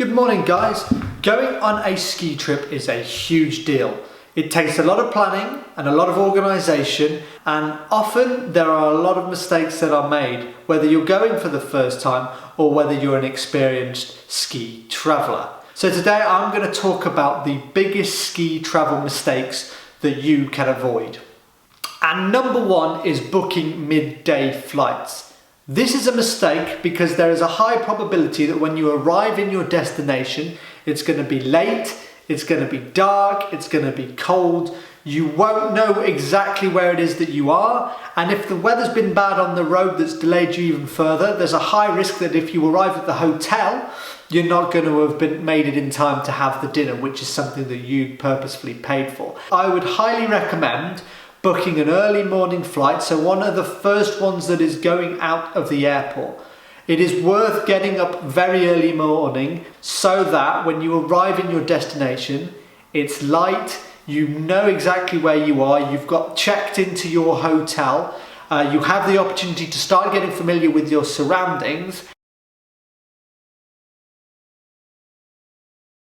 Good morning guys. Going on a ski trip is a huge deal. It takes a lot of planning and a lot of organisation, and often there are a lot of mistakes that are made, whether you're going for the first time or whether you're an experienced ski traveller. So today I'm going to talk about the biggest ski travel mistakes that you can avoid. And number one is booking midday flights. This is a mistake because there is a high probability that when you arrive in your destination, it's going to be late, it's going to be dark, it's going to be cold, you won't know exactly where it is that you are, and if the weather's been bad on the road that's delayed you even further, there's a high risk that if you arrive at the hotel, you're not going to have made it in time to have the dinner, which is something that you purposefully paid for. I would highly recommend booking an early morning flight, so one of the first ones that is going out of the airport. It is worth getting up very early morning so that when you arrive in your destination, it's light, you know exactly where you are, you've got checked into your hotel, you have the opportunity to start getting familiar with your surroundings,